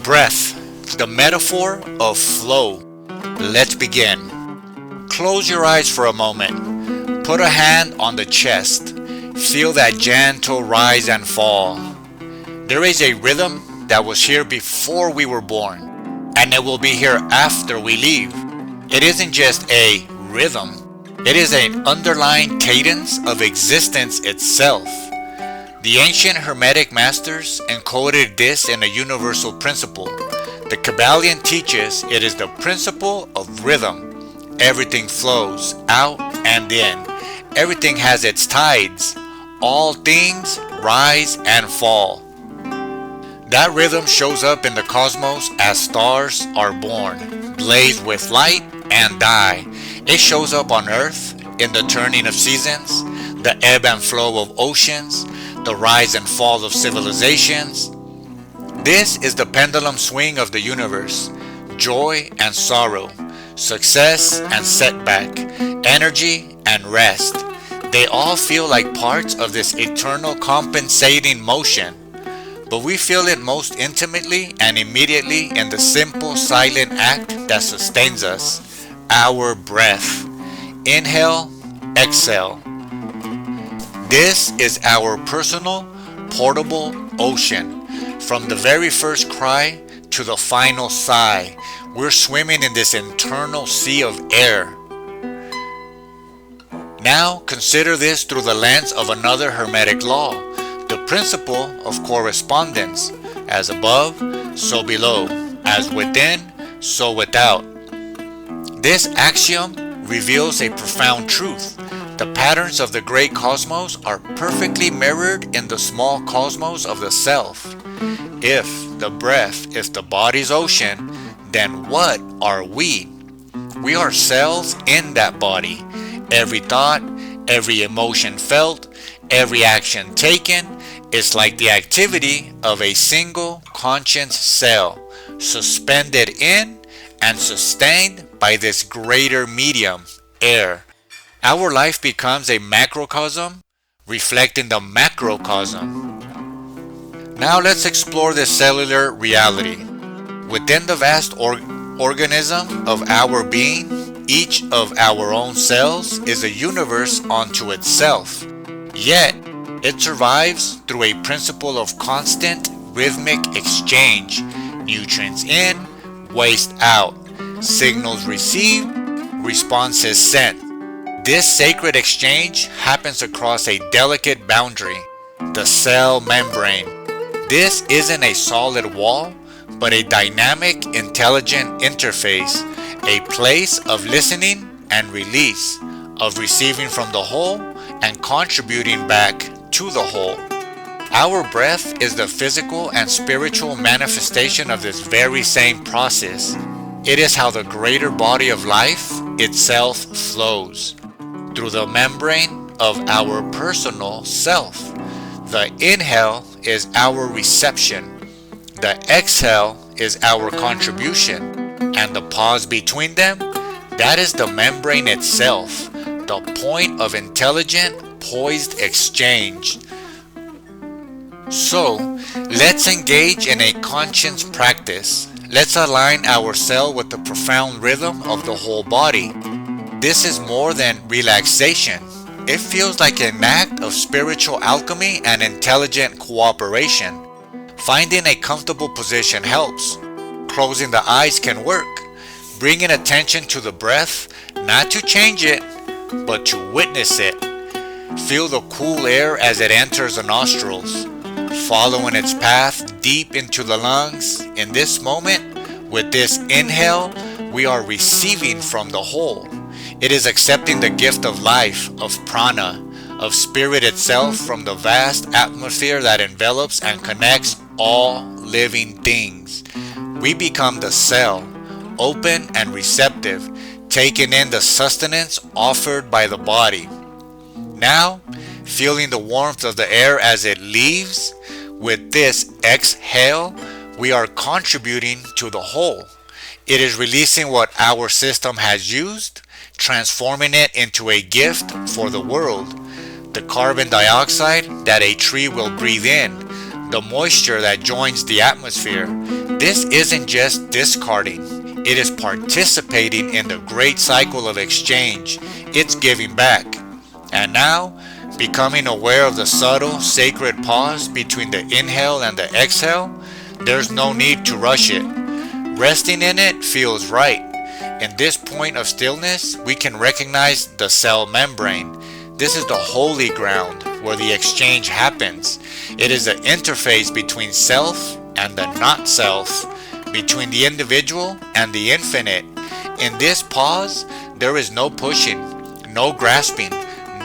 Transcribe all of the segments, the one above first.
Breath, the metaphor of flow. Let's begin. Close your eyes for a moment. Put a hand on the chest. Feel that gentle rise and fall. There is a rhythm that was here before we were born, and it will be here after we leave. It isn't just a rhythm. It is an underlying cadence of existence itself. The ancient Hermetic masters encoded this in a universal principle. The Kybalion teaches it is the principle of rhythm. Everything flows out and in. Everything has its tides. All things rise and fall. That rhythm shows up in the cosmos as stars are born, blaze with light and die. It shows up on Earth in the turning of seasons, the ebb and flow of oceans, the rise and fall of civilizations. This is the pendulum swing of the universe. Joy and sorrow, success and setback, energy and rest. They all feel like parts of this eternal compensating motion. But we feel it most intimately and immediately in the simple silent act that sustains us, our breath. Inhale, exhale. This is our personal, portable ocean. From the very first cry to the final sigh, we're swimming in this internal sea of air. Now consider this through the lens of another Hermetic law, the principle of correspondence. As above, so below. As within, so without. This axiom reveals a profound truth. The patterns of the great cosmos are perfectly mirrored in the small cosmos of the self. If the breath is the body's ocean, then what are we? We are cells in that body. Every thought, every emotion felt, every action taken is like the activity of a single conscious cell, suspended in and sustained by this greater medium, air. Our life becomes a macrocosm, reflecting the macrocosm. Now let's explore this cellular reality. Within the vast organism of our being, each of our own cells is a universe unto itself. Yet, it survives through a principle of constant rhythmic exchange. Nutrients in, waste out. Signals received, responses sent. This sacred exchange happens across a delicate boundary, the cell membrane. This isn't a solid wall, but a dynamic, intelligent interface, a place of listening and release, of receiving from the whole and contributing back to the whole. Our breath is the physical and spiritual manifestation of this very same process. It is how the greater body of life itself flows, through the membrane of our personal self. The inhale is our reception. The exhale is our contribution. And the pause between them, that is the membrane itself, the point of intelligent, poised exchange. So, let's engage in a conscious practice. Let's align our cell with the profound rhythm of the whole body. This is more than relaxation. It feels like an act of spiritual alchemy and intelligent cooperation. Finding a comfortable position helps. Closing the eyes can work. Bringing attention to the breath, not to change it, but to witness it. Feel the cool air as it enters the nostrils, following its path deep into the lungs. In this moment, with this inhale, we are receiving from the whole. It is accepting the gift of life, of prana, of spirit itself from the vast atmosphere that envelops and connects all living things. We become the cell, open and receptive, taking in the sustenance offered by the body. Now, feeling the warmth of the air as it leaves, with this exhale, we are contributing to the whole. It is releasing what our system has used, transforming it into a gift for the world. The carbon dioxide that a tree will breathe in, the moisture that joins the atmosphere. This isn't just discarding, it is participating in the great cycle of exchange. It's giving back. And now, becoming aware of the subtle, sacred pause between the inhale and the exhale, there's no need to rush it. Resting in it feels right. In this point of stillness, we can recognize the cell membrane. This is the holy ground where the exchange happens. It is the interface between self and the not self, between the individual and the infinite. In this pause, there is no pushing, no grasping,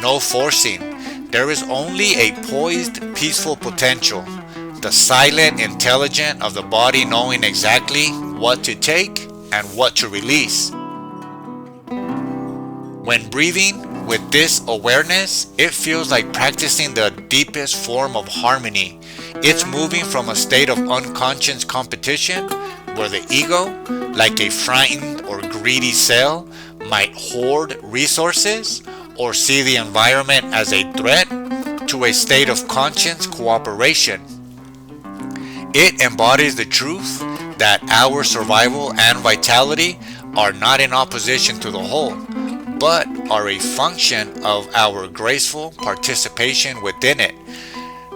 no forcing. There is only a poised, peaceful potential. The silent intelligence of the body knowing exactly what to take and what to release. When breathing with this awareness, it feels like practicing the deepest form of harmony. It's moving from a state of unconscious competition where the ego, like a frightened or greedy cell, might hoard resources or see the environment as a threat, to a state of conscious cooperation. It embodies the truth that our survival and vitality are not in opposition to the whole, but are a function of our graceful participation within it.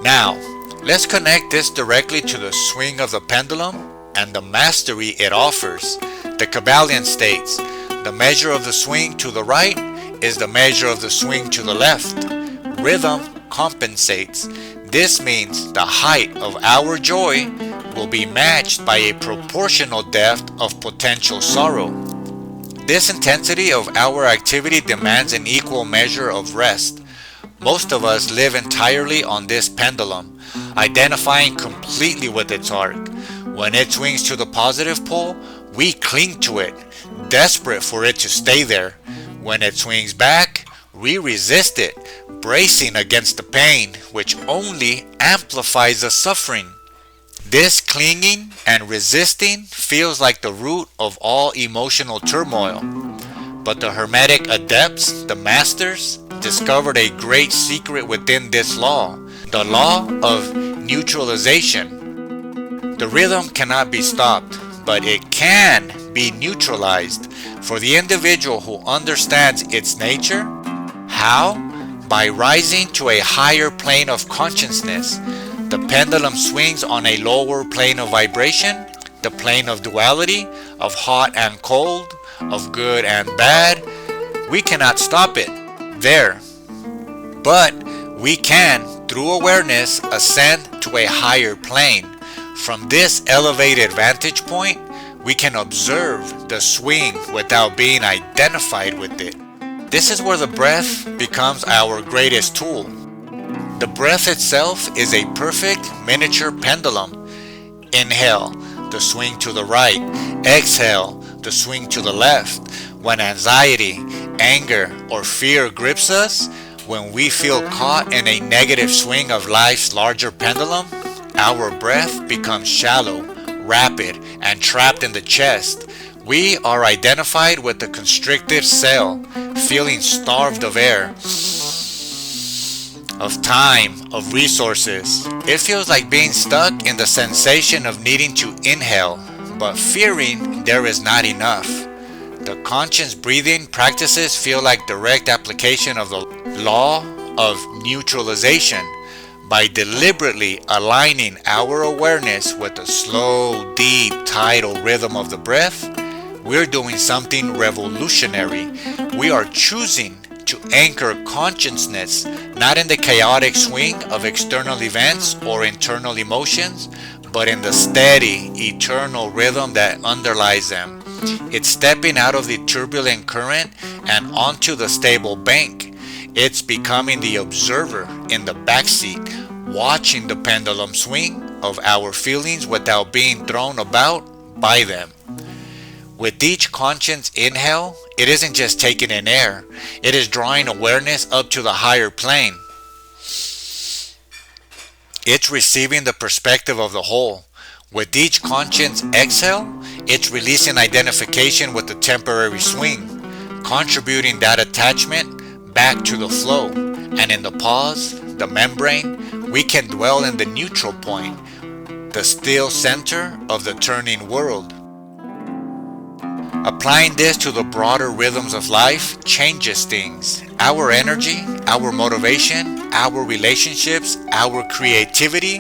Now, let's connect this directly to the swing of the pendulum and the mastery it offers. The Kybalion states, the measure of the swing to the right is the measure of the swing to the left. Rhythm compensates. This means the height of our joy will be matched by a proportional depth of potential sorrow. This intensity of our activity demands an equal measure of rest. Most of us live entirely on this pendulum, identifying completely with its arc. When it swings to the positive pole, we cling to it, desperate for it to stay there. When it swings back, we resist it, bracing against the pain, which only amplifies the suffering. This clinging and resisting feels like the root of all emotional turmoil. But the Hermetic adepts, the masters, discovered a great secret within this law, the law of neutralization. The rhythm cannot be stopped, but it can be neutralized. For the individual who understands its nature, how? By rising to a higher plane of consciousness. The pendulum swings on a lower plane of vibration, the plane of duality, of hot and cold, of good and bad. We cannot stop it there. But we can, through awareness, ascend to a higher plane. From this elevated vantage point, we can observe the swing without being identified with it. This is where the breath becomes our greatest tool. The breath itself is a perfect miniature pendulum. Inhale, the swing to the right. Exhale, the swing to the left. When anxiety, anger, or fear grips us, when we feel caught in a negative swing of life's larger pendulum, our breath becomes shallow, rapid, and trapped in the chest. We are identified with the constricted cell, feeling starved of air, of time, of resources. It feels like being stuck in the sensation of needing to inhale, but fearing there is not enough. The conscious breathing practices feel like direct application of the law of neutralization. By deliberately aligning our awareness with the slow, deep, tidal rhythm of the breath, we're doing something revolutionary. We are choosing to anchor consciousness not in the chaotic swing of external events or internal emotions, but in the steady, eternal rhythm that underlies them. It's stepping out of the turbulent current and onto the stable bank. It's becoming the observer in the backseat, watching the pendulum swing of our feelings without being thrown about by them. With each conscious inhale, it isn't just taking in air, it is drawing awareness up to the higher plane. It's receiving the perspective of the whole. With each conscious exhale, it's releasing identification with the temporary swing, contributing that attachment back to the flow. And in the pause, the membrane, we can dwell in the neutral point, the still center of the turning world. Applying this to the broader rhythms of life changes things. Our energy, our motivation, our relationships, our creativity,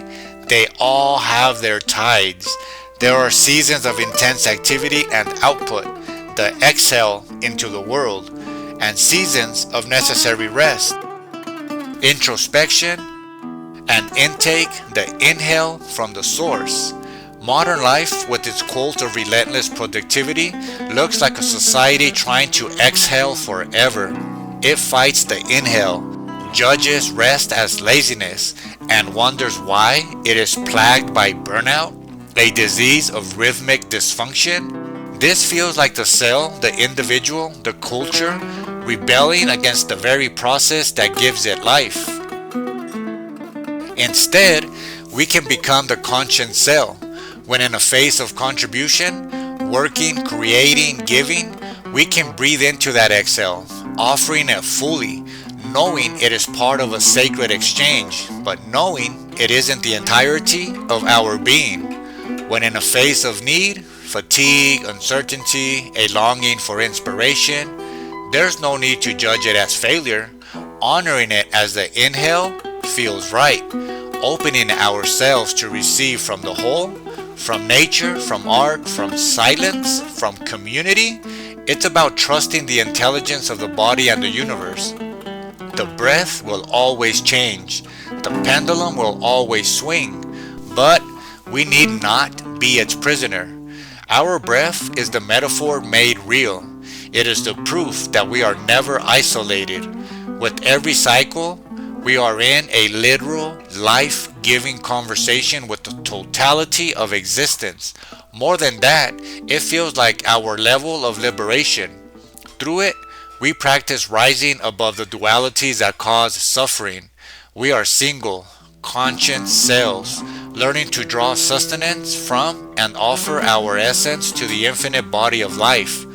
they all have their tides. There are seasons of intense activity and output, the exhale into the world, and seasons of necessary rest, introspection, and intake, the inhale from the source. Modern life, with its cult of relentless productivity, looks like a society trying to exhale forever. It fights the inhale, judges rest as laziness, and wonders why it is plagued by burnout, a disease of rhythmic dysfunction. This feels like the cell, the individual, the culture, rebelling against the very process that gives it life. Instead, we can become the conscious cell. When in a phase of contribution, working, creating, giving, we can breathe into that exhale, offering it fully, knowing it is part of a sacred exchange, but knowing it isn't the entirety of our being. When in a phase of need, fatigue, uncertainty, a longing for inspiration, there's no need to judge it as failure. Honoring it as the inhale feels right, opening ourselves to receive from the whole, from nature, from art, from silence, from community. It's about trusting the intelligence of the body and the universe. The breath will always change. The pendulum will always swing. But we need not be its prisoner. Our breath is the metaphor made real. It is the proof that we are never isolated. With every cycle, we are in a literal, life-giving conversation with the totality of existence. More than that, it feels like our level of liberation. Through it, we practice rising above the dualities that cause suffering. We are single, conscious selves, learning to draw sustenance from and offer our essence to the infinite body of life,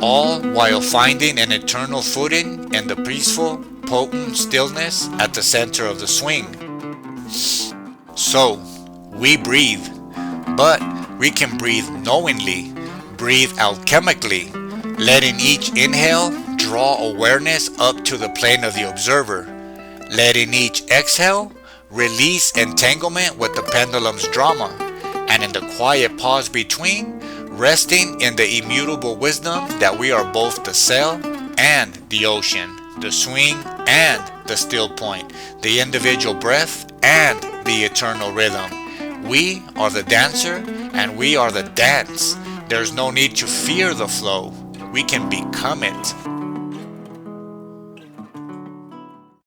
all while finding an eternal footing in the peaceful, potent stillness at the center of the swing. So, we breathe, but we can breathe knowingly, breathe alchemically, letting each inhale draw awareness up to the plane of the observer, letting each exhale release entanglement with the pendulum's drama, and in the quiet pause between, resting in the immutable wisdom that we are both the cell and the ocean, the swing and the still point, the individual breath and the eternal rhythm. We are the dancer and we are the dance. There's no need to fear the flow. We can become it.